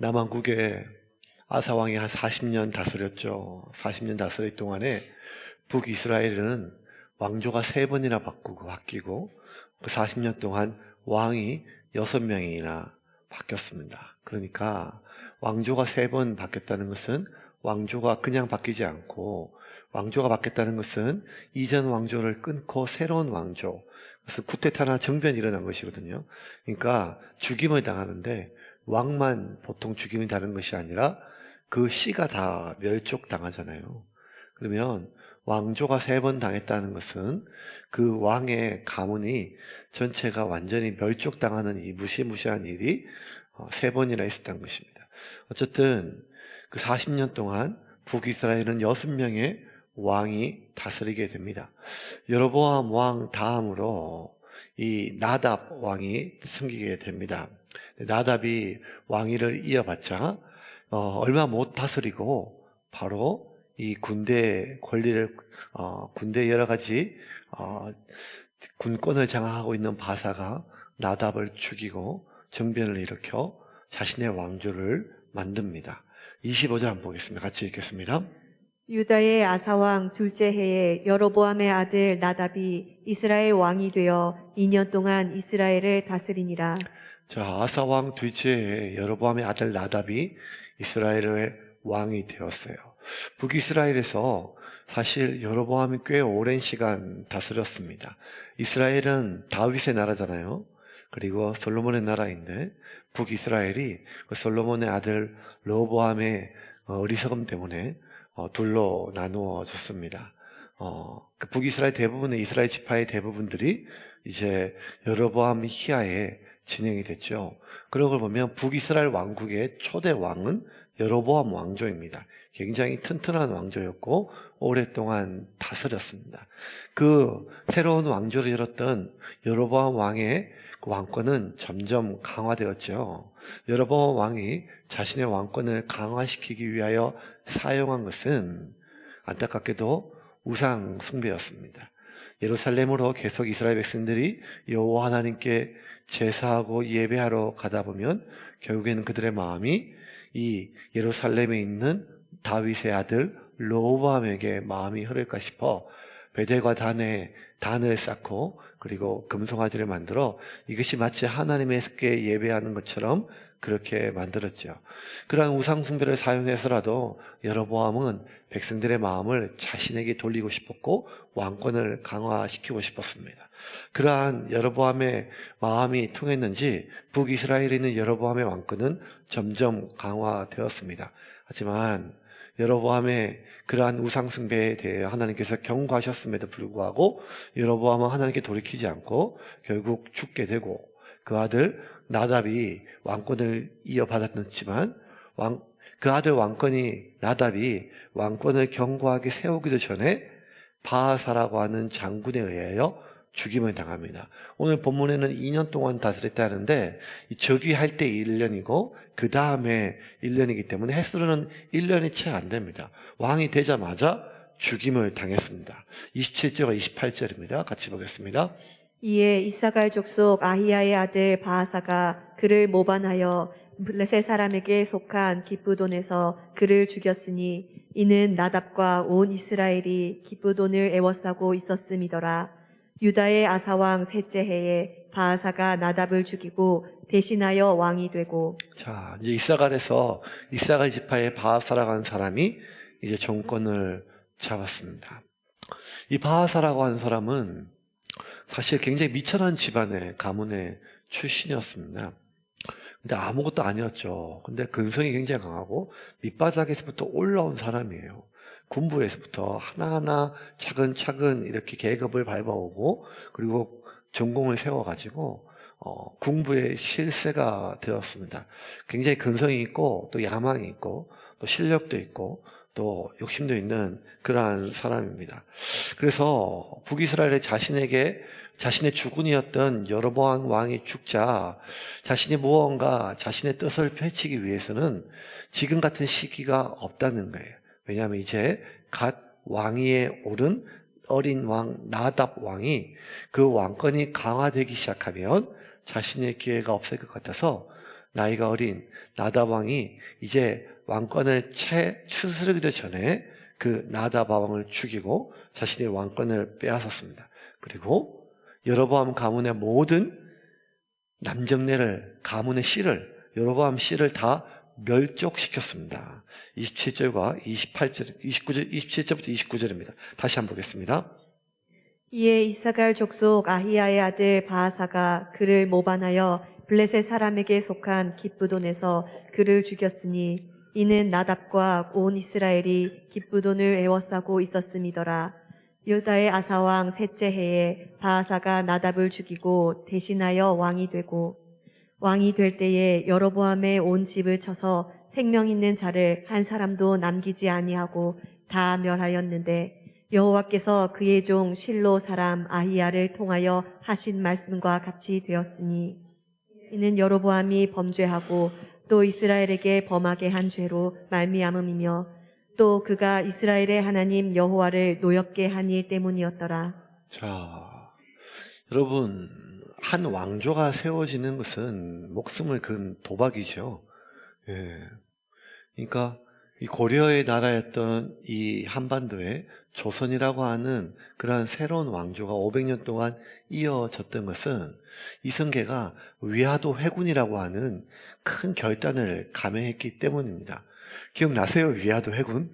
남한국에 아사 왕이 한 40년 다스렸죠. 40년 다스릴 동안에 북이스라엘은 왕조가 3번이나 바뀌고 그 40년 동안 왕이 6명이나 바뀌었습니다. 그러니까 왕조가 3번 바뀌었다는 것은 왕조가 그냥 바뀌지 않고, 왕조가 바뀌었다는 것은 이전 왕조를 끊고 새로운 왕조, 그래서 쿠데타나 정변이 일어난 것이거든요. 그러니까 죽임을 당하는데 왕만 보통 죽임이 당하는 것이 아니라 그 씨가 다 멸족당하잖아요. 그러면 왕조가 3번 당했다는 것은 그 왕의 가문이 전체가 완전히 멸족당하는 이 무시무시한 일이 3번이나 있었던 것입니다. 어쨌든 그 40년 동안 북이스라엘은 6명의 왕이 다스리게 됩니다. 여로보암 왕 다음으로 이 나답 왕이 생기게 됩니다. 나답이 왕위를 이어받자 얼마 못 다스리고 바로 이 군대 권리를 군대 여러 가지 군권을 장악하고 있는 바사가 나답을 죽이고 정변을 일으켜 자신의 왕조를 만듭니다. 25절 한번 보겠습니다. 같이 읽겠습니다. 유다의 아사왕 둘째 해에 여로보암의 아들 나답이 이스라엘 왕이 되어 2년 동안 이스라엘을 다스리니라. 자, 아사왕 둘째 해에 여로보암의 아들 나답이 이스라엘의 왕이 되었어요. 북이스라엘에서 사실 여로보암이 꽤 오랜 시간 다스렸습니다. 이스라엘은 다윗의 나라잖아요. 그리고 솔로몬의 나라인데 북이스라엘이 그 솔로몬의 아들 르호보암의 어리석음 때문에 둘로 나누어졌습니다. 그 북이스라엘 대부분의 이스라엘 지파의 대부분들이 이제 여로보암 이하에 진행이 됐죠. 그런 걸 보면 북이스라엘 왕국의 초대 왕은 여로보암 왕조입니다. 굉장히 튼튼한 왕조였고 오랫동안 다스렸습니다. 그 새로운 왕조를 열었던 여로보암 왕의 그 왕권은 점점 강화되었죠. 여로보암 왕이 자신의 왕권을 강화시키기 위하여 사용한 것은 안타깝게도 우상 숭배였습니다. 예루살렘으로 계속 이스라엘 백성들이 여호와 하나님께 제사하고 예배하러 가다 보면 결국에는 그들의 마음이 이 예루살렘에 있는 다윗의 아들 르호보암에게 마음이 흐를까 싶어 베델과 단에 단을 쌓고 그리고 금송아지를 만들어 이것이 마치 하나님께 예배하는 것처럼 그렇게 만들었죠. 그러한 우상 숭배를 사용해서라도 여로보암은 백성들의 마음을 자신에게 돌리고 싶었고 왕권을 강화시키고 싶었습니다. 그러한 여로보암의 마음이 통했는지 북이스라엘에 있는 여로보암의 왕권은 점점 강화되었습니다. 하지만 여로보암의 그러한 우상 숭배에 대해 하나님께서 경고하셨음에도 불구하고 여로보암은 하나님께 돌이키지 않고 결국 죽게 되고 그 아들 나답이 왕권을 이어받았지만 그 아들 나답이 왕권을 견고하게 세우기도 전에 바하사라고 하는 장군에 의하여 죽임을 당합니다. 오늘 본문에는 2년 동안 다스렸다는데 즉위할 때 1년이고 그 다음에 1년이기 때문에 횟수로는 1년이 채 안 됩니다. 왕이 되자마자 죽임을 당했습니다. 27절과 28절입니다. 같이 보겠습니다. 이에 이사갈 족속 아히야의 아들 바하사가 그를 모반하여 블레셋 사람에게 속한 기브돈에서 그를 죽였으니 이는 나답과 온 이스라엘이 기브돈을 애워싸고 있었음이더라. 유다의 아사왕 셋째 해에 바하사가 나답을 죽이고 대신하여 왕이 되고. 자, 이제 이사갈 지파의 바하사라고 하는 사람이 이제 정권을 잡았습니다. 이 바하사라고 하는 사람은 사실 굉장히 미천한 집안의 가문의 출신이었습니다. 근데 아무것도 아니었죠. 근데 근성이 굉장히 강하고 밑바닥에서부터 올라온 사람이에요. 군부에서부터 하나하나 차근차근 이렇게 계급을 밟아오고 그리고 전공을 세워가지고 군부의 실세가 되었습니다. 굉장히 근성이 있고 또 야망이 있고 또 실력도 있고 또 욕심도 있는 그러한 사람입니다. 그래서 북이스라엘의 자신의 주군이었던 여로보암 왕이 죽자 자신이 무언가 자신의 뜻을 펼치기 위해서는 지금 같은 시기가 없다는 거예요. 왜냐하면 이제 갓 왕위에 오른 어린 왕 나답 왕이 그 왕권이 강화되기 시작하면 자신의 기회가 없을 것 같아서 나이가 어린 나답 왕이 이제 왕권을 추스르기도 전에 그 나답 왕을 죽이고 자신의 왕권을 빼앗았습니다. 그리고 여로보암 가문의 모든 남정네를, 가문의 씨를, 여로보암 씨를 다 멸족시켰습니다. 27절과 28절, 29절, 27절부터 29절입니다. 다시 한번 보겠습니다. 이에 이사갈 족속 아히야의 아들 바하사가 그를 모반하여 블레셋 사람에게 속한 기브돈에서 그를 죽였으니 이는 나답과 온 이스라엘이 기브돈을 애워싸고 있었음이더라. 유다의 아사왕 셋째 해에 바하사가 나답을 죽이고 대신하여 왕이 되고 왕이 될 때에 여로보암의 온 집을 쳐서 생명 있는 자를 한 사람도 남기지 아니하고 다 멸하였는데 여호와께서 그의 종 실로 사람 아히야를 통하여 하신 말씀과 같이 되었으니 이는 여로보암이 범죄하고 또 이스라엘에게 범하게 한 죄로 말미암음이며 또 그가 이스라엘의 하나님 여호와를 노엽게 한 일 때문이었더라. 자, 여러분, 한 왕조가 세워지는 것은 목숨을 건 도박이죠. 예. 그러니까 이 고려의 나라였던 이 한반도에 조선이라고 하는 그러한 새로운 왕조가 500년 동안 이어졌던 것은 이성계가 위화도 회군이라고 하는 큰 결단을 감행했기 때문입니다. 기억나세요? 위화도 회군?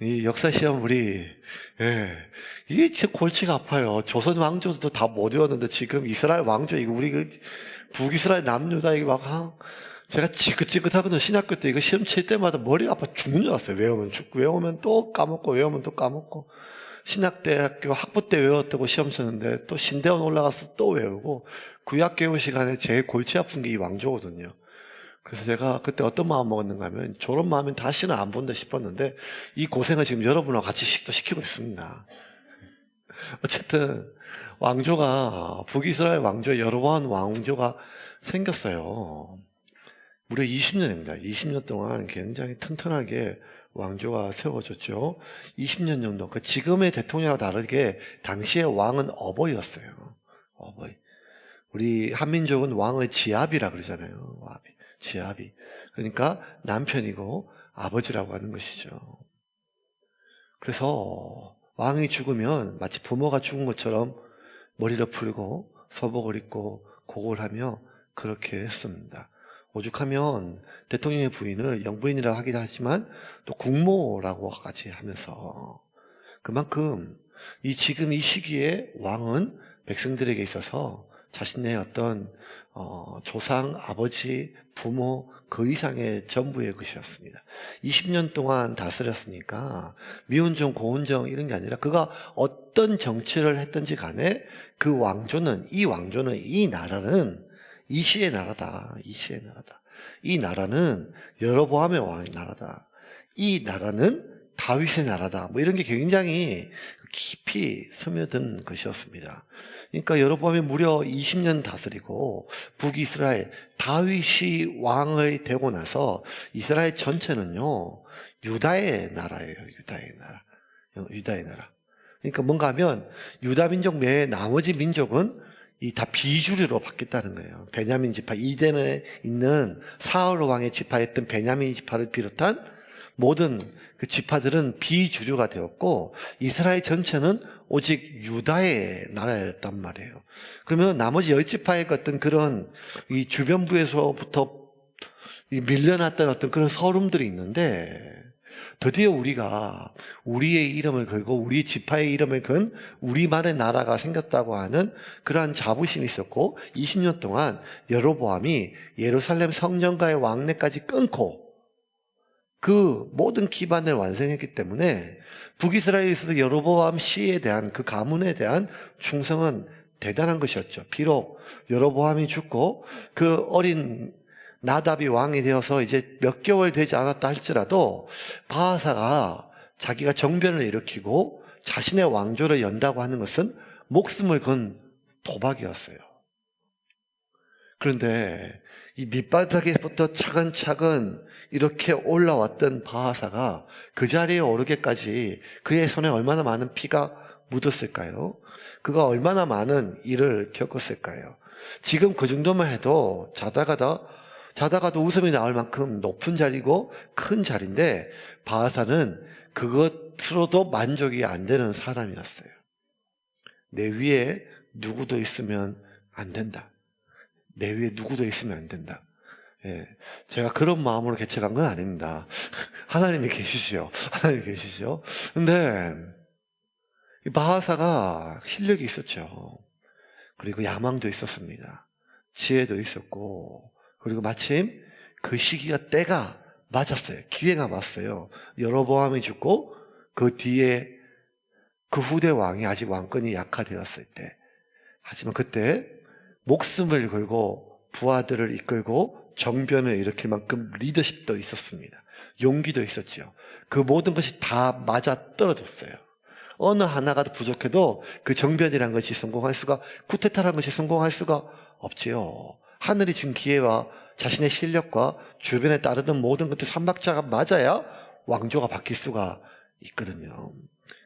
이 역사 시험 우리 이게 진짜 골치가 아파요. 조선 왕조도 다 못 외웠는데 지금 이스라엘 왕조 이거 우리 그 북이스라엘 남유다 이거 막 제가 지긋지긋하거든. 신학교 때 이거 시험 칠 때마다 머리가 아파 죽는 줄 알았어요. 외우면 또 까먹고 외우면 또 까먹고. 신학대학교 학부 때 외웠다고 시험 쳤는데 또 신대원 올라가서 또 외우고 구약 개우 시간에 제일 골치 아픈 게 이 왕조거든요. 그래서 제가 그때 어떤 마음 먹었는가 하면 저런 마음은 다시는 안 본다 싶었는데 이 고생을 지금 여러분과 같이 또 시키고 있습니다. 어쨌든 왕조가 북이스라엘 왕조 여로보암 왕조가 생겼어요. 무려 20년입니다. 20년 동안 굉장히 튼튼하게 왕조가 세워졌죠. 20년 정도. 그러니까 지금의 대통령과 다르게 당시의 왕은 어버이였어요. 어버이. 우리 한민족은 왕을 지아비라 그러잖아요. 지아비. 그러니까 남편이고 아버지라고 하는 것이죠. 그래서 왕이 죽으면 마치 부모가 죽은 것처럼 머리를 풀고 소복을 입고 고골 하며 그렇게 했습니다. 오죽하면 대통령의 부인을 영부인이라고 하기도 하지만 또 국모라고까지 하면서 그만큼 지금 이 시기에 왕은 백성들에게 있어서 자신의 어떤 조상, 아버지, 부모 그 이상의 전부의 것이었습니다. 20년 동안 다스렸으니까 미운정, 고운정 이런 게 아니라 그가 어떤 정치를 했든지 간에 그 왕조는 이 나라는 이시의 나라다. 이시의 나라다. 이 나라는 여로보암의 왕의 나라다. 이 나라는 다윗의 나라다. 뭐 이런 게 굉장히 깊이 스며든 것이었습니다. 그러니까 여로보암이 무려 20년 다스리고 북이스라엘 다윗이 왕을 되고 나서 이스라엘 전체는요 유다의 나라예요. 유다의 나라. 그러니까 뭔가 하면 유다 민족 외에 나머지 민족은 다 비주류로 바뀌었다는 거예요. 베냐민 지파, 이전에 있는 사울 왕의 지파였던 베냐민 지파를 비롯한 모든 그 지파들은 비주류가 되었고 이스라엘 전체는 오직 유다의 나라였단 말이에요. 그러면 나머지 10지파의 어떤 그런 이 주변부에서부터 밀려났던 어떤 그런 서름들이 있는데 드디어 우리가 우리의 이름을 걸고 우리 지파의 이름을 건 우리만의 나라가 생겼다고 하는 그러한 자부심이 있었고 20년 동안 여로보암이 예루살렘 성전과의 왕래까지 끊고 그 모든 기반을 완성했기 때문에 북이스라엘에 있어서 여로보암 씨에 대한 그 가문에 대한 충성은 대단한 것이었죠. 비록 여로보암이 죽고 그 어린 나답이 왕이 되어서 이제 몇 개월 되지 않았다 할지라도 바하사가 자기가 정변을 일으키고 자신의 왕조를 연다고 하는 것은 목숨을 건 도박이었어요. 그런데 이 밑바닥에부터 차근차근 이렇게 올라왔던 바하사가 그 자리에 오르기까지 그의 손에 얼마나 많은 피가 묻었을까요? 그가 얼마나 많은 일을 겪었을까요? 지금 그 정도만 해도 자다가다 자다가도 웃음이 나올 만큼 높은 자리고 큰 자리인데 바하사는 그것으로도 만족이 안 되는 사람이었어요. 내 위에 누구도 있으면 안 된다. 내 위에 누구도 있으면 안 된다. 예, 제가 그런 마음으로 개척한 건 아닙니다. 하나님이 계시죠. 하나님이 계시죠. 근데 이 바하사가 실력이 있었죠. 그리고 야망도 있었습니다. 지혜도 있었고, 그리고 마침 그 시기가 때가 맞았어요. 기회가 왔어요. 여로보암이 죽고 그 뒤에 그 후대 왕이 아직 왕권이 약화되었을 때, 하지만 그때 목숨을 걸고 부하들을 이끌고 정변을 일으킬 만큼 리더십도 있었습니다. 용기도 있었죠. 그 모든 것이 다 맞아 떨어졌어요. 어느 하나가 부족해도 그 정변이라는 것이 성공할 수가, 쿠데타라는 것이 성공할 수가 없지요. 하늘이 준 기회와 자신의 실력과 주변에 따르던 모든 것들 삼박자가 맞아야 왕조가 바뀔 수가 있거든요.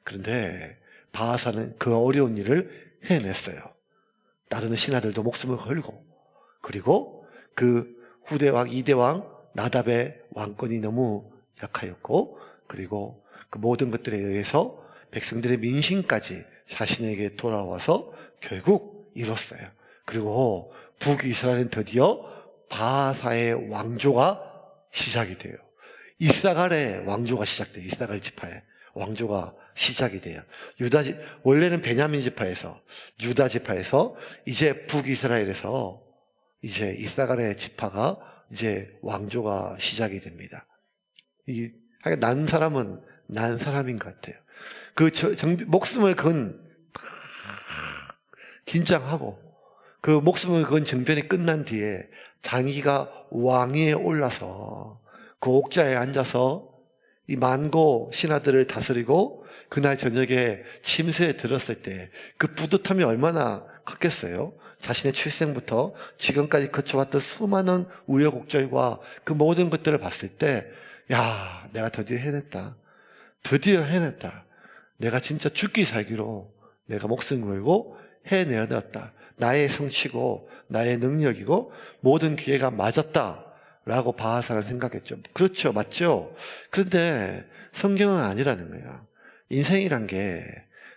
그런데 바하사는 그 어려운 일을 해냈어요. 따르는 신하들도 목숨을 걸고, 그리고 그 후대왕, 이대왕 나답의 왕권이 너무 약하였고, 그리고 그 모든 것들에 의해서 백성들의 민심까지 자신에게 돌아와서 결국 이뤘어요. 그리고 북이스라엘은 드디어 바하사의 왕조가 시작이 돼요. 이사갈의 왕조가 시작돼요. 이사갈 지파의 왕조가 시작이 돼요. 원래는 베냐민 지파에서, 유다 지파에서 이제 북이스라엘에서 이제 이사갈의 지파가 이제 왕조가 시작이 됩니다. 난 사람은 난 사람인 것 같아요. 목숨을 건 긴장하고 그 목숨을 건 정변이 끝난 뒤에 장기가 왕위에 올라서 그 옥자에 앉아서 이 만고 신하들을 다스리고 그날 저녁에 침소에 들었을 때 그 뿌듯함이 얼마나 컸겠어요. 자신의 출생부터 지금까지 거쳐왔던 수많은 우여곡절과 그 모든 것들을 봤을 때, 야, 내가 드디어 해냈다. 드디어 해냈다. 내가 진짜 죽기 살기로 내가 목숨 걸고 해내었다. 나의 성취고 나의 능력이고 모든 기회가 맞았다라고 바하사는 생각했죠. 그렇죠. 맞죠. 그런데 성경은 아니라는 거예요. 인생이란 게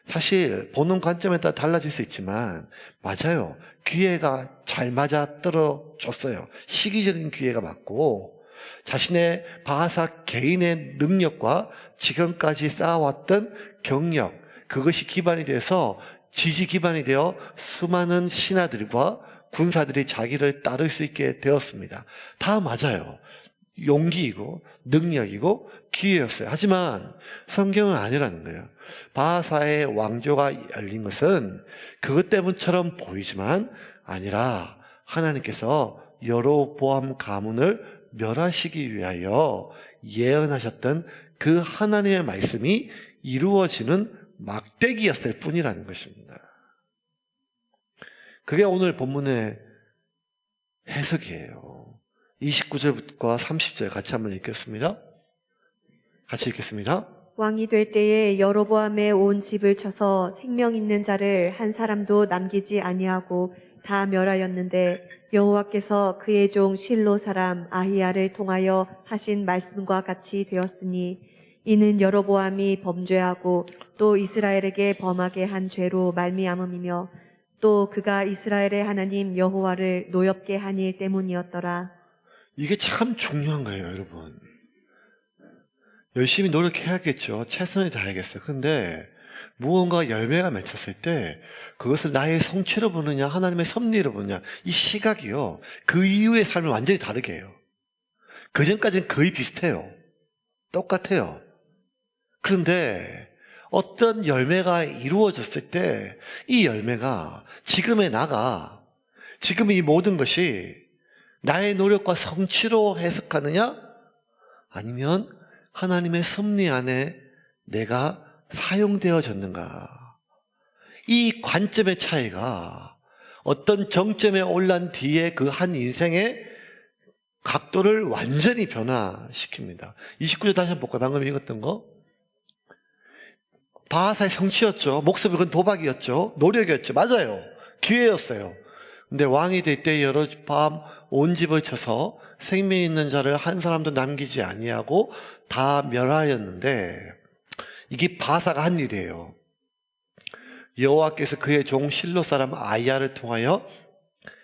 사실 보는 관점에 따라 달라질 수 있지만 맞아요. 기회가 잘 맞아 떨어졌어요. 시기적인 기회가 맞고 자신의 바하사 개인의 능력과 지금까지 쌓아왔던 경력, 그것이 기반이 돼서 지지 기반이 되어 수많은 신하들과 군사들이 자기를 따를 수 있게 되었습니다. 다 맞아요. 용기이고 능력이고 기회였어요. 하지만 성경은 아니라는 거예요. 바하사의 왕조가 열린 것은 그것 때문처럼 보이지만 아니라 하나님께서 여로보암 가문을 멸하시기 위하여 예언하셨던 그 하나님의 말씀이 이루어지는 막대기였을 뿐이라는 것입니다. 그게 오늘 본문의 해석이에요. 29절과 30절 같이 한번 읽겠습니다. 같이 읽겠습니다. 왕이 될 때에 여로보암의 온 집을 쳐서 생명 있는 자를 한 사람도 남기지 아니하고 다 멸하였는데 여호와께서 그의 종 실로 사람 아히야를 통하여 하신 말씀과 같이 되었으니 이는 여로보암이 범죄하고 또 이스라엘에게 범하게 한 죄로 말미암음이며 또 그가 이스라엘의 하나님 여호와를 노엽게 한 일 때문이었더라. 이게 참 중요한 거예요, 여러분. 열심히 노력해야겠죠. 최선을 다해야겠어요. 근데 무언가 열매가 맺혔을 때 그것을 나의 성취로 보느냐 하나님의 섭리로 보느냐 이 시각이요. 그 이후의 삶을 완전히 다르게 해요. 그전까지는 거의 비슷해요. 똑같아요. 그런데 어떤 열매가 이루어졌을 때 이 열매가 지금의 나가 지금 이 모든 것이 나의 노력과 성취로 해석하느냐 아니면 하나님의 섭리 안에 내가 사용되어졌는가. 이 관점의 차이가 어떤 정점에 올란 뒤에 그 한 인생의 각도를 완전히 변화시킵니다. 29절 다시 한번 볼까요? 방금 읽었던 거. 바하사의 성취였죠. 목숨을 건 도박이었죠. 노력이었죠. 맞아요. 기회였어요. 근데 왕이 될 때 여러 밤 온 집을 쳐서 생명 있는 자를 한 사람도 남기지 아니하고 다 멸하였는데 이게 바사가 한 일이에요. 여호와께서 그의 종 실로 사람 아이야를 통하여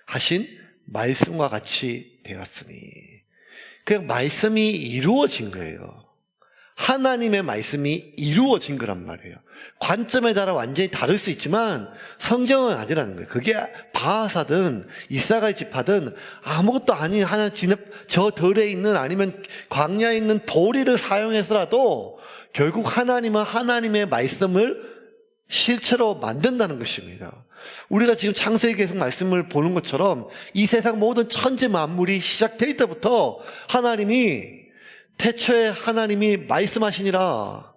하신 말씀과 같이 되었으니, 그냥 말씀이 이루어진 거예요. 하나님의 말씀이 이루어진 거란 말이에요. 관점에 따라 완전히 다를 수 있지만 성경은 아니라는 거예요. 그게 바하사든 이사가의 지파든 아무것도 아닌 하나 저 덜에 있는 아니면 광야에 있는 도리를 사용해서라도 결국 하나님은 하나님의 말씀을 실체로 만든다는 것입니다. 우리가 지금 창세기 계속 말씀을 보는 것처럼 이 세상 모든 천지 만물이 시작될 때부터 하나님이 태초에 하나님이 말씀하시니라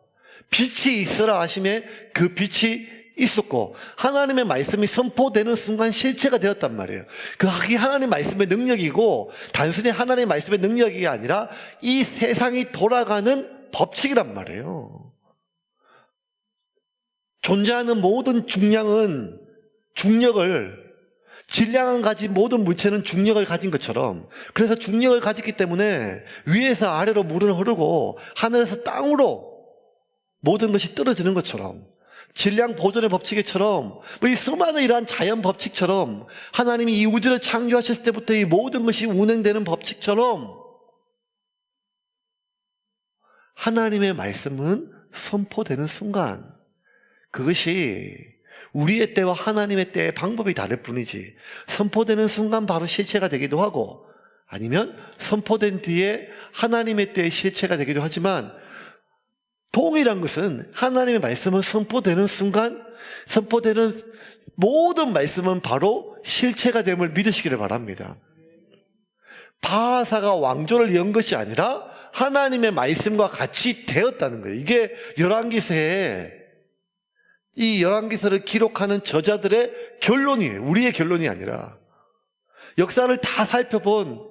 빛이 있으라 하심에 그 빛이 있었고 하나님의 말씀이 선포되는 순간 실체가 되었단 말이에요. 그게 하나님의 말씀의 능력이고 단순히 하나님의 말씀의 능력이 아니라 이 세상이 돌아가는 법칙이란 말이에요. 존재하는 모든 중력을 질량을 가진 모든 물체는 중력을 가진 것처럼, 그래서 중력을 가졌기 때문에 위에서 아래로 물은 흐르고 하늘에서 땅으로 모든 것이 떨어지는 것처럼, 질량 보존의 법칙처럼, 이 수많은 이러한 자연 법칙처럼 하나님이 이 우주를 창조하셨을 때부터 이 모든 것이 운행되는 법칙처럼 하나님의 말씀은 선포되는 순간 그것이 우리의 때와 하나님의 때의 방법이 다를 뿐이지, 선포되는 순간 바로 실체가 되기도 하고 아니면 선포된 뒤에 하나님의 때의 실체가 되기도 하지만, 동일한 것은 하나님의 말씀은 선포되는 순간 선포되는 모든 말씀은 바로 실체가 됨을 믿으시기를 바랍니다. 바하사가 왕조를 연 것이 아니라 하나님의 말씀과 같이 되었다는 거예요. 이게 열왕기서에 이 열왕기서를 기록하는 저자들의 결론이에요. 우리의 결론이 아니라. 역사를 다 살펴본,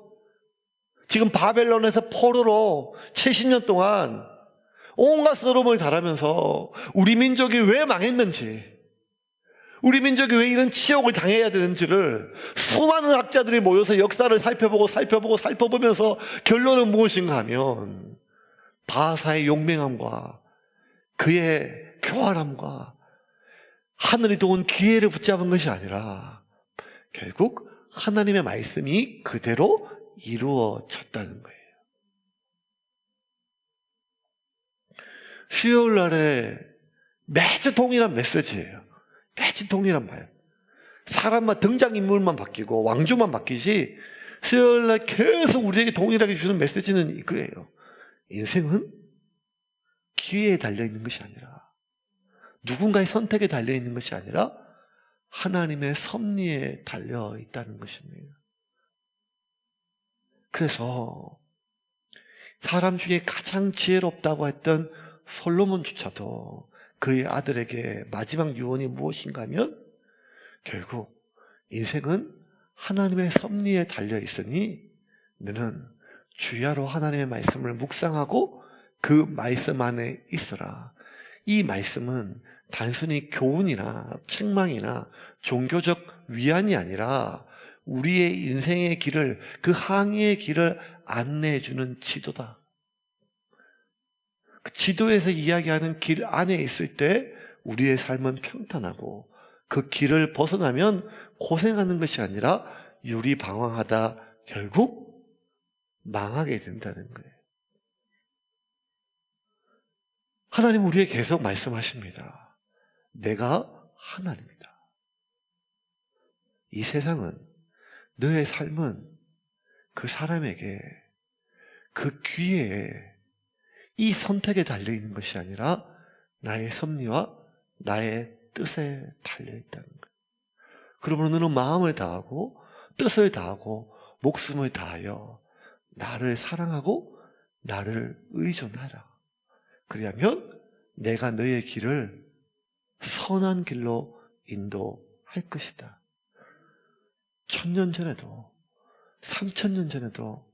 지금 바벨론에서 포로로 70년 동안 온갖 서름을 달하면서 우리 민족이 왜 망했는지, 우리 민족이 왜 이런 치욕을 당해야 되는지를 수많은 학자들이 모여서 역사를 살펴보면서 결론은 무엇인가 하면 바하사의 용맹함과 그의 교활함과 하늘이 도운 기회를 붙잡은 것이 아니라 결국 하나님의 말씀이 그대로 이루어졌다는 거예요. 수요일 날에 매주 동일한 메시지예요. 매주 동일한 말. 사람만, 등장인물만 바뀌고 왕조만 바뀌지 수요일 날 계속 우리에게 동일하게 주는 메시지는 이거예요. 인생은 기회에 달려있는 것이 아니라, 누군가의 선택에 달려있는 것이 아니라 하나님의 섭리에 달려있다는 것입니다. 그래서 사람 중에 가장 지혜롭다고 했던 솔로몬조차도 그의 아들에게 마지막 유언이 무엇인가 하면 결국 인생은 하나님의 섭리에 달려있으니 너는 주야로 하나님의 말씀을 묵상하고 그 말씀 안에 있으라. 이 말씀은 단순히 교훈이나 책망이나 종교적 위안이 아니라 우리의 인생의 길을, 그 항해의 길을 안내해주는 지도다. 그 지도에서 이야기하는 길 안에 있을 때 우리의 삶은 평탄하고, 그 길을 벗어나면 고생하는 것이 아니라 유리방황하다 결국 망하게 된다는 거예요. 하나님 우리에게 계속 말씀하십니다. 내가 하나님이다. 이 세상은, 너의 삶은 그 사람에게, 그 기회에, 이 선택에 달려있는 것이 아니라 나의 섭리와 나의 뜻에 달려있다는 거예요. 그러므로 너는 마음을 다하고 뜻을 다하고 목숨을 다하여 나를 사랑하고 나를 의존하라. 그리하면 내가 너의 길을 선한 길로 인도할 것이다. 1000년 전에도 3000년 전에도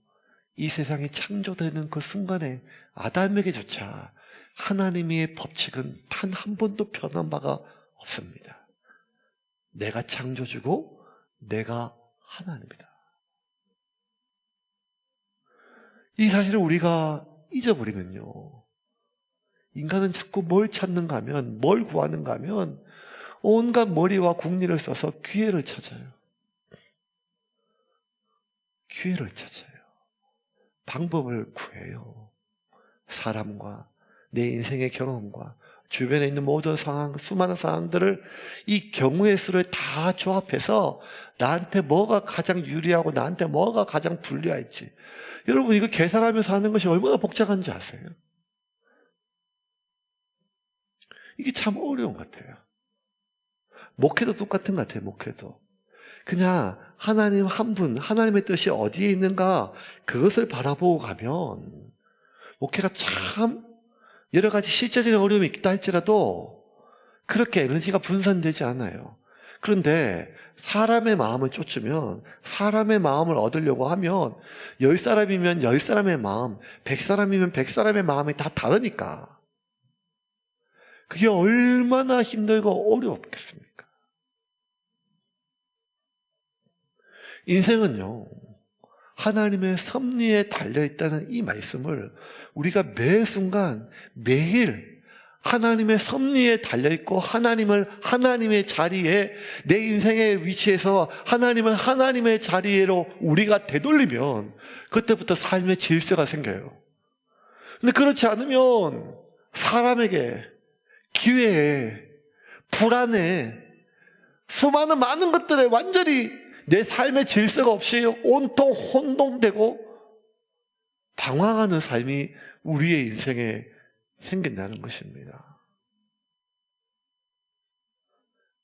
이 세상이 창조되는 그 순간에 아담에게조차 하나님의 법칙은 단 한 번도 변한 바가 없습니다. 내가 창조주고 내가 하나님이다. 이 사실을 우리가 잊어버리면요, 인간은 자꾸 뭘 찾는가 하면, 뭘 구하는가 하면 온갖 머리와 국리를 써서 기회를 찾아요. 기회를 찾아요. 방법을 구해요. 사람과 내 인생의 경험과 주변에 있는 모든 상황, 수많은 상황들을, 이 경우의 수를 다 조합해서 나한테 뭐가 가장 유리하고 나한테 뭐가 가장 불리할지, 여러분 이거 계산하면서 하는 것이 얼마나 복잡한지 아세요? 이게 참 어려운 것 같아요. 목회도 똑같은 것 같아요. 목회도 그냥 하나님 한 분, 하나님의 뜻이 어디에 있는가, 그것을 바라보고 가면 목회가 참 여러 가지 실제적인 어려움이 있다 할지라도 그렇게 에너지가 분산되지 않아요. 그런데 사람의 마음을 쫓으면, 사람의 마음을 얻으려고 하면 10사람이면 10사람의 마음, 100사람이면 100사람의 마음이 다 다르니까 그게 얼마나 힘들고 어렵겠습니까? 인생은요, 하나님의 섭리에 달려있다는 이 말씀을 우리가 매 순간 매일 하나님의 섭리에 달려있고, 하나님의 자리에, 내 인생의 위치에서 하나님은 하나님의 자리로 우리가 되돌리면 그때부터 삶의 질서가 생겨요. 근데 그렇지 않으면 사람에게, 기회에, 불안에, 수많은 많은 것들에 완전히 내 삶의 질서가 없이 온통 혼동되고 방황하는 삶이 우리의 인생에 생긴다는 것입니다.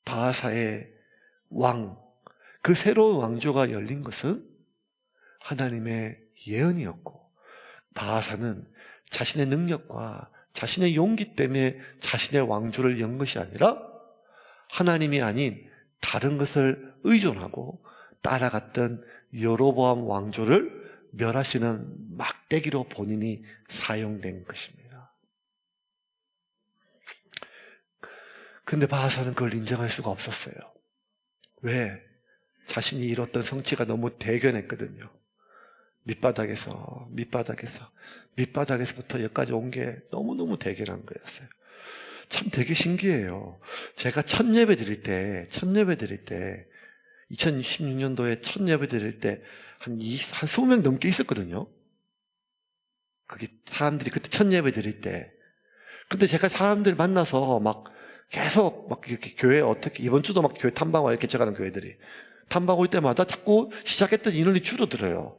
바하사의 왕, 그 새로운 왕조가 열린 것은 하나님의 예언이었고, 바하사는 자신의 능력과 자신의 용기 때문에 자신의 왕조를 연 것이 아니라 하나님이 아닌 다른 것을 의존하고 따라갔던 여로보암 왕조를 멸하시는 막대기로 본인이 사용된 것입니다. 근데 바하사는 그걸 인정할 수가 없었어요. 왜? 자신이 이뤘던 성취가 너무 대견했거든요. 밑바닥에서부터 여기까지 온 게 너무너무 대견한 거였어요. 참 되게 신기해요. 제가 첫 예배 드릴 때 2016년도에 첫 예배 드릴 때 한 20명 넘게 있었거든요. 그게 사람들이 그때 첫 예배 드릴 때. 근데 제가 사람들 만나서 계속 이렇게 교회 어떻게, 이번 주도 교회 탐방 와요. 개척하는 교회들이. 탐방 올 때마다 자꾸 시작했던 인원이 줄어들어요.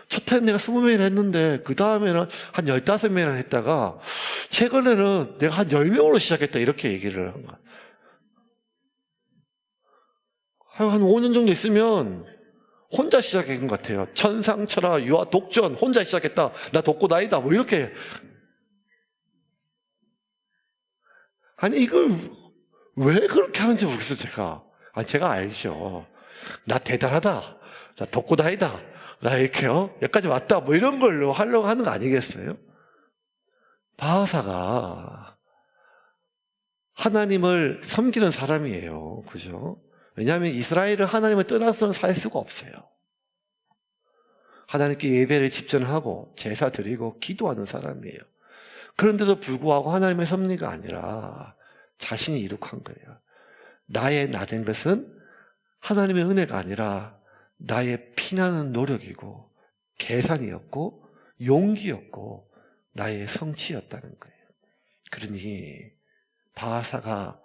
첫 해는 내가 20명이나 했는데 그 다음에는 한 15명이나 했다가 최근에는 내가 한 10명으로 시작했다, 이렇게 얘기를 한 거야. 한 5년 정도 있으면 혼자 시작한 것 같아요. 천상천하 유아 독전 혼자 시작했다. 나 독고다이다 뭐 이렇게. 아니 이걸 왜 그렇게 하는지 모르겠어요. 제가 알죠. 나 대단하다, 나 독고다이다, 나 이렇게요 여기까지 왔다 뭐 이런 걸로 하려고 하는 거 아니겠어요? 바하사가 하나님을 섬기는 사람이에요. 그죠? 왜냐하면 이스라엘은 하나님을 떠나서는 살 수가 없어요. 하나님께 예배를 집전하고 제사 드리고 기도하는 사람이에요. 그런데도 불구하고 하나님의 섭리가 아니라 자신이 이룩한 거예요. 나의 나된 것은 하나님의 은혜가 아니라 나의 피나는 노력이고 계산이었고 용기였고 나의 성취였다는 거예요. 그러니 바하사가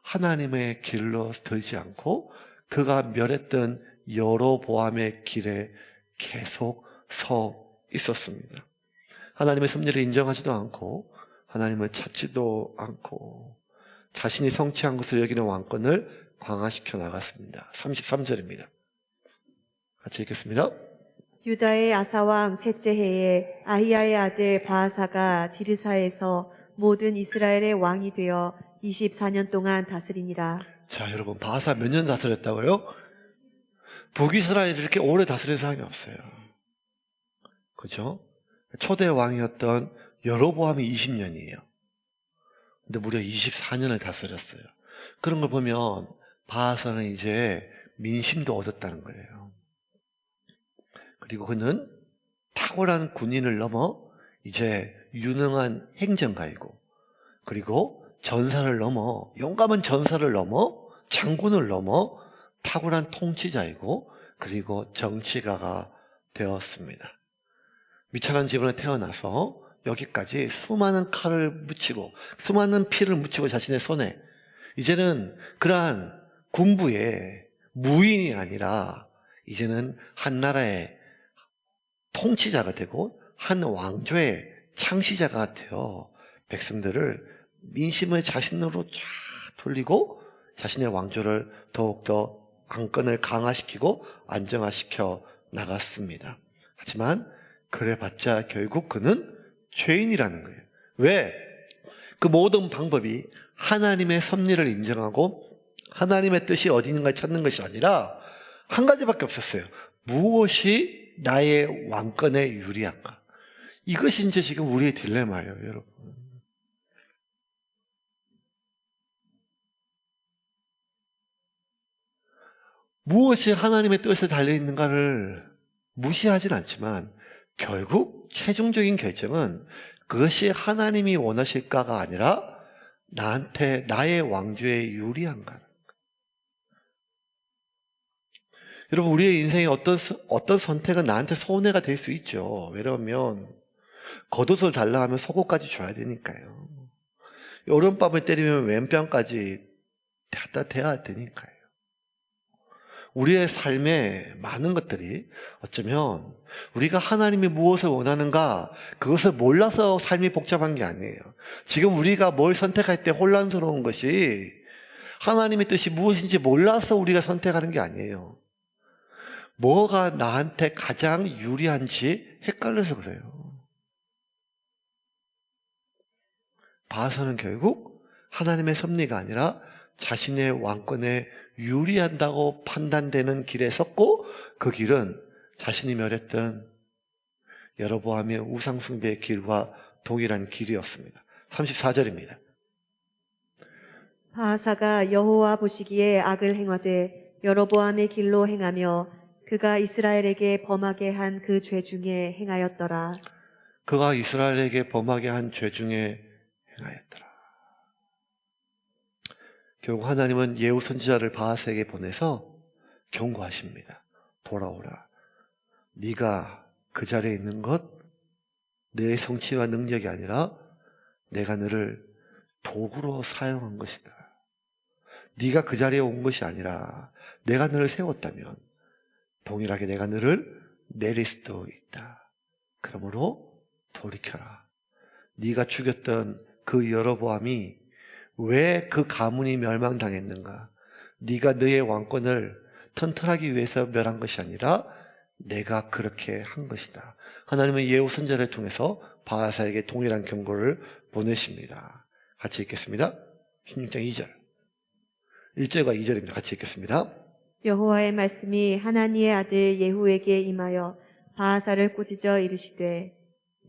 하나님의 길로 들지 않고 그가 멸했던 여로보암의 길에 계속 서 있었습니다. 하나님의 섭리를 인정하지도 않고 하나님을 찾지도 않고 자신이 성취한 것을 여기는 왕권을 강화시켜 나갔습니다. 33절입니다. 같이 읽겠습니다. 유다의 아사왕 셋째 해에 아히야의 아들 바하사가 디르사에서 모든 이스라엘의 왕이 되어 24년 동안 다스리니라. 자, 여러분, 바하사 몇 년 다스렸다고요? 북이스라엘을 이렇게 오래 다스린 사람이 없어요. 그렇죠? 초대 왕이었던 여로보암이 20년이에요. 근데 무려 24년을 다스렸어요. 그런 걸 보면 바하사는 이제 민심도 얻었다는 거예요. 그리고 그는 탁월한 군인을 넘어 이제 유능한 행정가이고, 그리고 전사를 넘어, 용감한 전사를 넘어 장군을 넘어 탁월한 통치자이고, 그리고 정치가가 되었습니다. 미천한 집안에 태어나서 여기까지 수많은 칼을 묻히고 수많은 피를 묻히고 자신의 손에, 이제는 그러한 군부의 무인이 아니라 이제는 한 나라의 통치자가 되고 한 왕조의 창시자가 되어 백성들을 민심을 자신으로 쫙 돌리고 자신의 왕조를 더욱더 안건을 강화시키고 안정화시켜 나갔습니다. 하지만 그래봤자 결국 그는 죄인이라는 거예요. 왜? 그 모든 방법이 하나님의 섭리를 인정하고 하나님의 뜻이 어디 있는가 찾는 것이 아니라 한 가지밖에 없었어요. 무엇이 나의 왕권에 유리한가? 이것이 이제 지금 우리의 딜레마예요, 여러분. 무엇이 하나님의 뜻에 달려있는가를 무시하진 않지만 결국 최종적인 결정은 그것이 하나님이 원하실까가 아니라 나한테 나의 왕조에 유리한가. 여러분, 우리의 인생에 어떤 선택은 나한테 손해가 될 수 있죠. 왜냐하면 겉옷을 달라 하면 속옷까지 줘야 되니까요. 오른뺨을 때리면 왼뺨까지 갖다 대야 되니까요. 우리의 삶의 많은 것들이 어쩌면 우리가 하나님이 무엇을 원하는가 그것을 몰라서 삶이 복잡한 게 아니에요. 지금 우리가 뭘 선택할 때 혼란스러운 것이 하나님의 뜻이 무엇인지 몰라서 우리가 선택하는 게 아니에요. 뭐가 나한테 가장 유리한지 헷갈려서 그래요. 바하사는 결국 하나님의 섭리가 아니라 자신의 왕권에 유리한다고 판단되는 길에 섰고, 그 길은 자신이 멸했던 여로보암의 우상숭배의 길과 동일한 길이었습니다. 34절입니다. 바하사가 여호와 보시기에 악을 행하되 여로보암의 길로 행하며 그가 이스라엘에게 범하게 한 그 죄 중에 행하였더라. 그가 이스라엘에게 범하게 한 죄 중에 행하였더라. 결국 하나님은 예후 선지자를 바하사에게 보내서 경고하십니다. 돌아오라. 네가 그 자리에 있는 것 내 성취와 능력이 아니라 내가 너를 도구로 사용한 것이다. 네가 그 자리에 온 것이 아니라 내가 너를 세웠다면 동일하게 내가 너를 내릴 수도 있다. 그러므로 돌이켜라. 네가 죽였던 그 여로보암이 왜 그 가문이 멸망당했는가? 네가 너의 왕권을 튼튼하기 위해서 멸한 것이 아니라 내가 그렇게 한 것이다. 하나님은 예후 선지자를 통해서 바하사에게 동일한 경고를 보내십니다. 같이 읽겠습니다. 16장 2절. 1절과 2절입니다. 같이 읽겠습니다. 여호와의 말씀이 하나니의 아들 예후에게 임하여 바하사를 꾸짖어 이르시되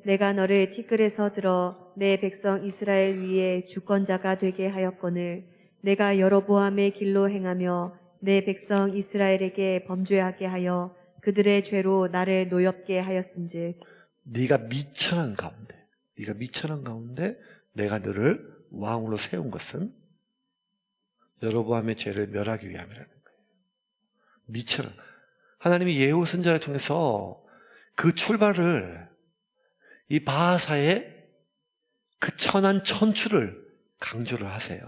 내가 너를 티끌에서 들어 내 백성 이스라엘 위에 주권자가 되게 하였거늘 내가 여로보암의 길로 행하며 내 백성 이스라엘에게 범죄하게 하여 그들의 죄로 나를 노엽게 하였은즉 네가 미천한 가운데 내가 너를 왕으로 세운 것은 여로보암의 죄를 멸하기 위함이라는 거예요. 미천한. 하나님이 예후 선지자를 통해서 그 출발을 이 바하사의 그 천한 천추를 강조를 하세요.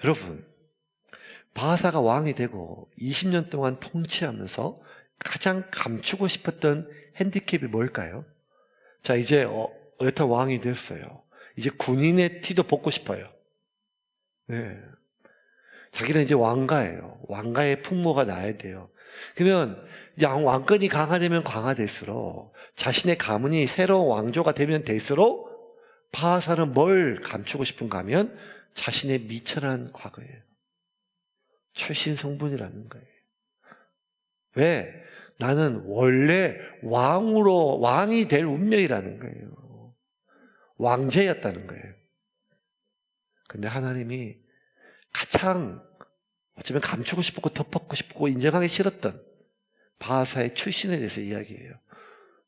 여러분, 바하사가 왕이 되고 20년 동안 통치하면서 가장 감추고 싶었던 핸디캡이 뭘까요? 자, 이제 여튼 왕이 됐어요. 이제 군인의 티도 벗고 싶어요. 네. 자기는 이제 왕가예요. 왕가의 풍모가 나야 돼요. 그러면 왕권이 강화되면 강화될수록 자신의 가문이 새로운 왕조가 되면 될수록 바하사는 뭘 감추고 싶은가 하면 자신의 미천한 과거예요. 출신 성분이라는 거예요. 왜? 나는 원래 왕이 될 운명이라는 거예요. 왕제였다는 거예요. 근데 하나님이 가장 어쩌면 감추고 싶고 덮었고 싶고 인정하기 싫었던 바하사의 출신에 대해서 이야기해요.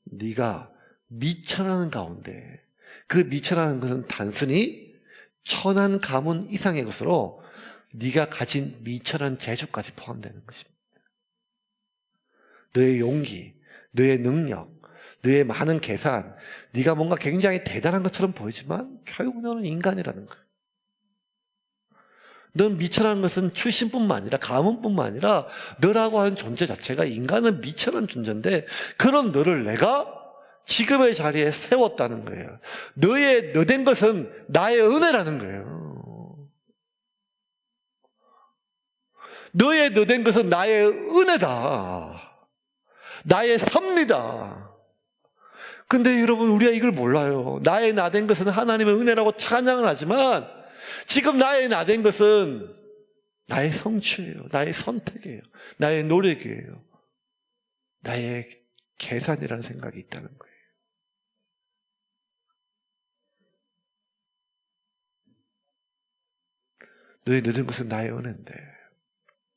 네가 미천하는 가운데, 그 미천하는 것은 단순히 천한 가문 이상의 것으로 네가 가진 미천한 재주까지 포함되는 것입니다. 너의 용기, 너의 능력, 너의 많은 계산, 네가 뭔가 굉장히 대단한 것처럼 보이지만 결국 너는 인간이라는 거예요. 넌 미천한 것은 출신뿐만 아니라 가문뿐만 아니라 너라고 하는 존재 자체가, 인간은 미천한 존재인데 그런 너를 내가 지금의 자리에 세웠다는 거예요. 너된 것은 나의 은혜라는 거예요. 너된 것은 나의 은혜다. 나의 섭니다. 근데 여러분, 우리가 이걸 몰라요. 나된 것은 하나님의 은혜라고 찬양을 하지만 지금 나된 것은 나의 성취예요. 나의 선택이에요. 나의 노력이에요. 나의 계산이라는 생각이 있다는 거예요. 너된 것은 나의 은혜인데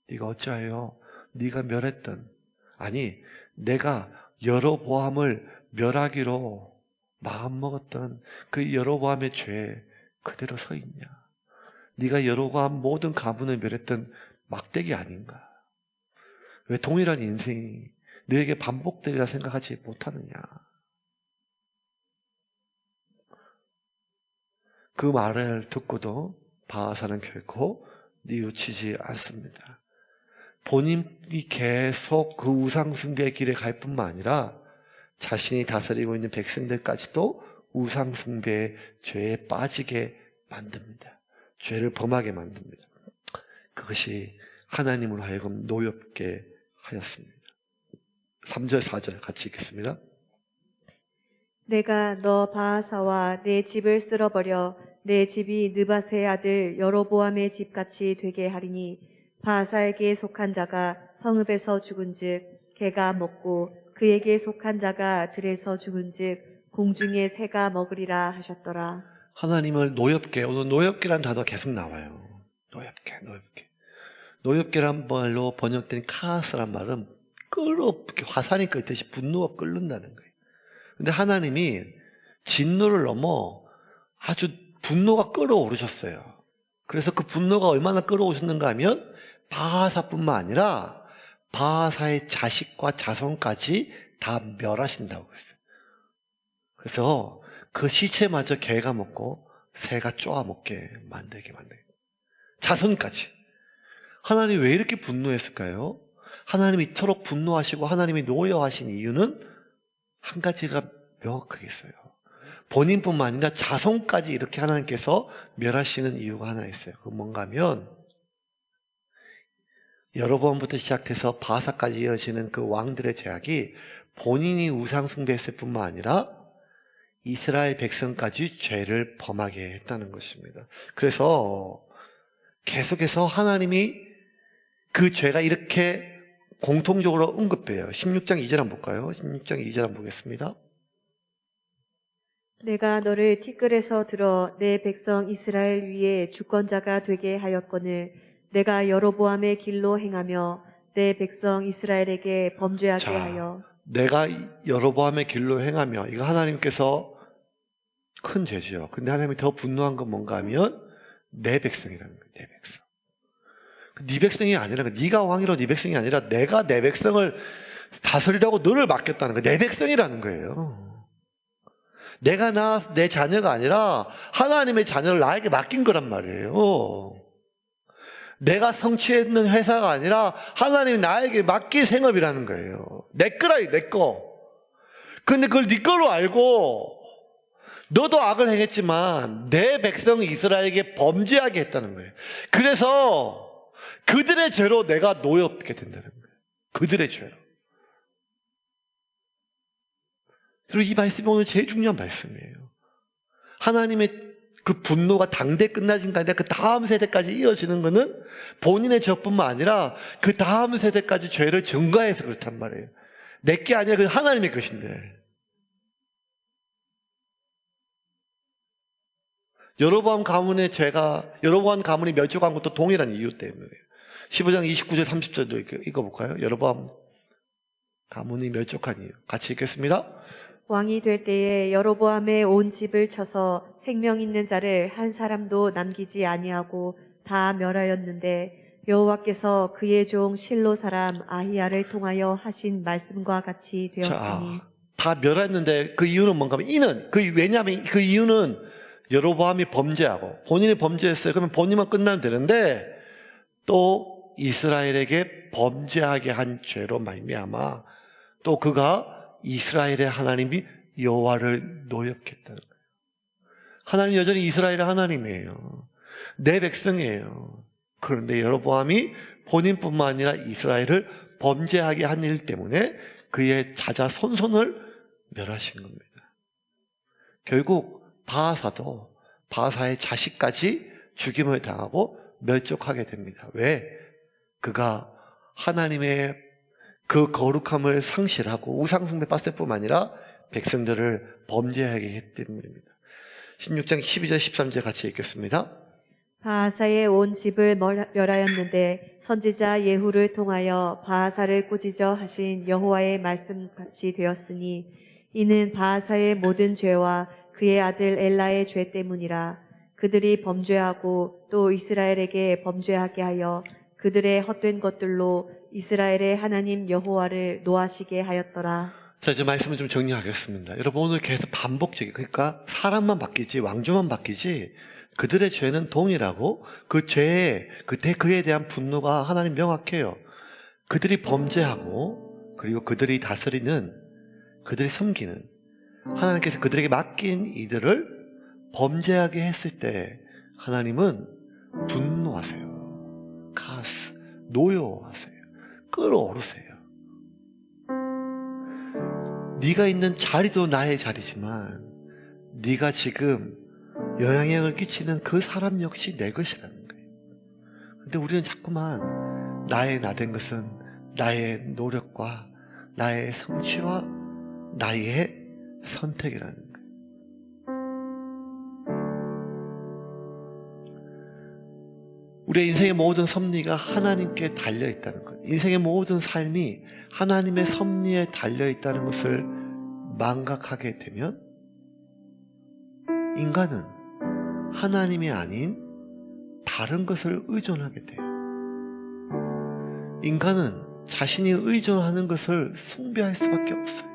네가 어찌하여 네가 멸했던, 아니 내가 여로보암을 멸하기로 마음먹었던 그 여로보암의 죄에 그대로 서 있냐? 네가 여로보암 모든 가문을 멸했던 막대기 아닌가? 왜 동일한 인생이 너에게 반복되리라 생각하지 못하느냐? 그 말을 듣고도 바하사는 결코 뉘우치지 않습니다. 본인이 계속 그 우상숭배의 길에 갈 뿐만 아니라 자신이 다스리고 있는 백성들까지도 우상숭배의 죄에 빠지게 만듭니다. 죄를 범하게 만듭니다. 그것이 하나님으로 하여금 노엽게 하였습니다. 3절 4절 같이 읽겠습니다. 내가 너 바하사와 내 집을 쓸어버려 내 집이 느밧의 아들 여로보암의 집같이 되게 하리니 바하사에게 속한 자가 성읍에서 죽은즉 개가 먹고 그에게 속한 자가 들에서 죽은즉 공중의 새가 먹으리라 하셨더라. 하나님을 노엽게, 오늘 노엽게라는 단어가 계속 나와요. 노엽게란 말로 번역된 카스란 말은 화산이 끓듯이 분노가 끓는다는 거예요. 근데 하나님이 진노를 넘어 아주 분노가 끓어오르셨어요. 그래서 그 분노가 얼마나 끓어오셨는가 하면 바하사뿐만 아니라 바하사의 자식과 자손까지 다 멸하신다고 했어요. 그래서 그 시체마저 개가 먹고 새가 쪼아먹게 만들게. 자손까지. 하나님이 왜 이렇게 분노했을까요? 하나님이 이토록 분노하시고 하나님이 노여하신 이유는 한 가지가 명확하게 있어요. 본인뿐만 아니라 자손까지 이렇게 하나님께서 멸하시는 이유가 하나 있어요. 그건 뭔가 하면 여로보암부터 시작해서 바하사까지 이어지는 그 왕들의 죄악이 본인이 우상숭배했을 뿐만 아니라 이스라엘 백성까지 죄를 범하게 했다는 것입니다. 그래서 계속해서 하나님이 그 죄가 이렇게 공통적으로 언급돼요. 16장 2절 한번 볼까요? 16장 2절 한번 보겠습니다. 내가 너를 티끌에서 들어 내 백성 이스라엘 위에 주권자가 되게 하였거늘 내가 여로보암의 길로 행하며 내 백성 이스라엘에게 범죄하게 하여. 내가 여로보암의 길로 행하며, 이거 하나님께서 큰 죄죠. 근데 하나님이 더 분노한 건 뭔가 하면 내 백성이라는 거예요. 내 백성. 네 백성이 아니라, 네가 왕이로 네 백성이 아니라 내가 내 백성을 다스리라고 너를 맡겼다는 거예요. 내 백성이라는 거예요. 내가 내 자녀가 아니라 하나님의 자녀를 나에게 맡긴 거란 말이에요. 내가 성취했는 회사가 아니라 하나님이 나에게 맡긴 생업이라는 거예요. 내 거라, 내 거. 근데 그걸 네 거로 알고 너도 악을 행했지만 내 백성 이스라엘에게 범죄하게 했다는 거예요. 그래서 그들의 죄로 내가 노엽게 된다는 거예요. 그들의 죄로. 그리고 이 말씀이 오늘 제일 중요한 말씀이에요. 하나님의 그 분노가 당대 끝나진 게 아니라 그 다음 세대까지 이어지는 것은 본인의 죄뿐만 아니라 그 다음 세대까지 죄를 증가해서 그렇단 말이에요. 내게 아니라 그 하나님의 것인데. 여로보암 가문의 죄가, 여로보암 가문이 멸족한 것도 동일한 이유 때문이에요. 15장 29절 30절도 읽어볼까요? 여로보암 가문이 멸족한 이유. 같이 읽겠습니다. 왕이 될 때에 여로보암의 온 집을 쳐서 생명 있는 자를 한 사람도 남기지 아니하고 다 멸하였는데 여호와께서 그의 종 실로 사람 아히야를 통하여 하신 말씀과 같이 되었으니 자, 다 멸했는데 그 이유는 뭔가 하면 왜냐하면 그 이유는 여로보암이 범죄하고 본인이 범죄했어요. 그러면 본인만 끝나면 되는데 또 이스라엘에게 범죄하게 한 죄로 말미암아 또 그가 이스라엘의 하나님이 여호와를 노역했다는 거예요. 하나님 여전히 이스라엘의 하나님이에요. 내 백성이에요. 그런데 여로보암이 본인뿐만 아니라 이스라엘을 범죄하게 한 일 때문에 그의 자자손손을 멸하신 겁니다. 결국 바하사도 바하사의 자식까지 죽임을 당하고 멸족하게 됩니다. 왜? 그가 하나님의 그 거룩함을 상실하고 우상숭배 빴을 뿐만 아니라 백성들을 범죄하게 했기 때문입니다. 16장 12절 13절 같이 읽겠습니다. 바하사의 온 집을 멸하였는데 선지자 예후를 통하여 바하사를 꾸짖어 하신 여호와의 말씀같이 되었으니 이는 바하사의 모든 죄와 그의 아들 엘라의 죄 때문이라. 그들이 범죄하고 또 이스라엘에게 범죄하게 하여 그들의 헛된 것들로 이스라엘의 하나님 여호와를 노하시게 하였더라. 자, 이제 말씀을 좀 정리하겠습니다. 여러분 오늘 계속 반복적이 그러니까 사람만 바뀌지 왕조만 바뀌지 그들의 죄는 동일하고 그 죄에 그에 대한 분노가 하나님 명확해요. 그들이 범죄하고 그리고 그들이 다스리는 그들이 섬기는 하나님께서 그들에게 맡긴 이들을 범죄하게 했을 때 하나님은 분노하세요. 가스, 노여하세요. 끌어오르세요. 네가 있는 자리도 나의 자리지만 네가 지금 영향력을 끼치는 그 사람 역시 내 것이라는 거예요. 근데 우리는 자꾸만 나의 나된 것은 나의 노력과 나의 성취와 나의 선택이라는 거예요. 우리의 인생의 모든 섭리가 하나님께 달려있다는 것, 인생의 모든 삶이 하나님의 섭리에 달려있다는 것을 망각하게 되면 인간은 하나님이 아닌 다른 것을 의존하게 돼요. 인간은 자신이 의존하는 것을 숭배할 수밖에 없어요.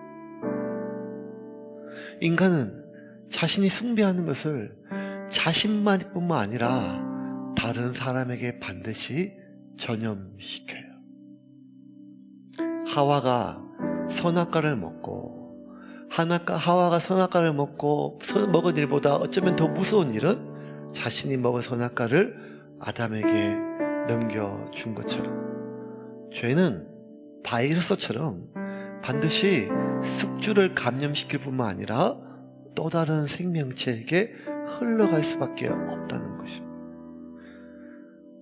인간은 자신이 숭배하는 것을 자신만뿐만 아니라 다른 사람에게 반드시 전염시켜요. 하와가 선악과를 먹고 하와가 선악과를 먹고 먹은 일보다 어쩌면 더 무서운 일은 자신이 먹은 선악과를 아담에게 넘겨준 것처럼 죄는 바이러스처럼 반드시 숙주를 감염시킬 뿐만 아니라 또 다른 생명체에게 흘러갈 수밖에 없다는 것입니다.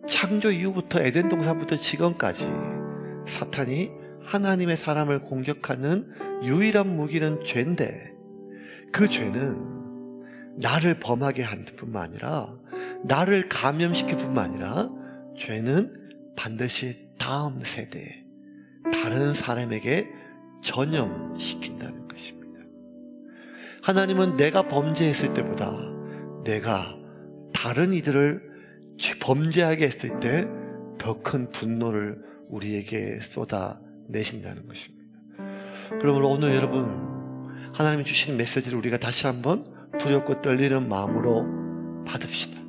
창조 이후부터 에덴 동산부터 지금까지 사탄이 하나님의 사람을 공격하는 유일한 무기는 죄인데 그 죄는 나를 범하게 한 뿐만 아니라 나를 감염시킬 뿐만 아니라 죄는 반드시 다음 세대에 다른 사람에게 전염시킨다는 것입니다. 하나님은 내가 범죄했을 때보다 내가 다른 이들을 범죄하게 했을 때 더 큰 분노를 우리에게 쏟아내신다는 것입니다. 그러므로 오늘 여러분 하나님이 주신 메시지를 우리가 다시 한번 두렵고 떨리는 마음으로 받읍시다.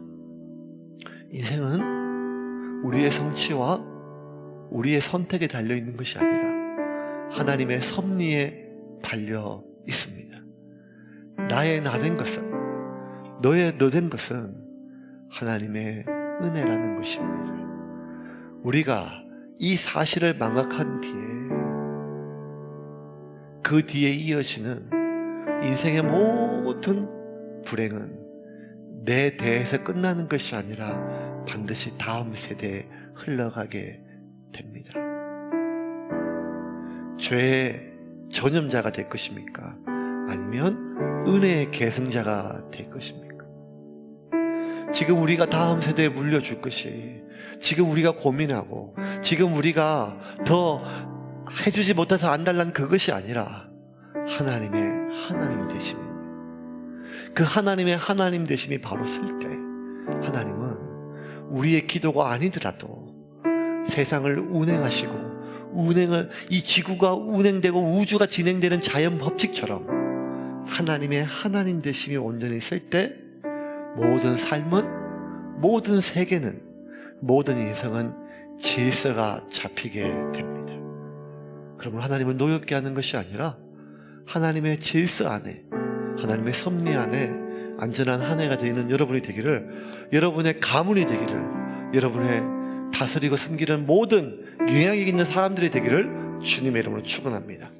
인생은 우리의 성취와 우리의 선택에 달려있는 것이 아니라 하나님의 섭리에 달려 있습니다. 나의 나된 것은 너의 너된 것은 하나님의 은혜라는 것입니다. 우리가 이 사실을 망각한 뒤에 그 뒤에 이어지는 인생의 모든 불행은 내 대에서 끝나는 것이 아니라 반드시 다음 세대에 흘러가게 됩니다. 죄의 전염자가 될 것입니까? 아니면 은혜의 계승자가 될 것입니까? 지금 우리가 다음 세대에 물려줄 것이 지금 우리가 고민하고 지금 우리가 더 해주지 못해서 안달난 그것이 아니라 하나님의 하나님 되심이, 그 하나님의 하나님 되심이 바로 쓸 때 하나님은 우리의 기도가 아니더라도 세상을 운행하시고 이 지구가 운행되고 우주가 진행되는 자연 법칙처럼 하나님의 하나님 되심이 온전히 쓸 때 모든 삶은, 모든 세계는, 모든 인생은 질서가 잡히게 됩니다. 그러면 하나님은 노엽게 하는 것이 아니라 하나님의 질서 안에, 하나님의 섭리 안에 안전한 한 해가 되는 여러분이 되기를, 여러분의 가문이 되기를, 여러분의 다스리고 섬기는 모든 영향력 있는 사람들이 되기를 주님의 이름으로 축원합니다.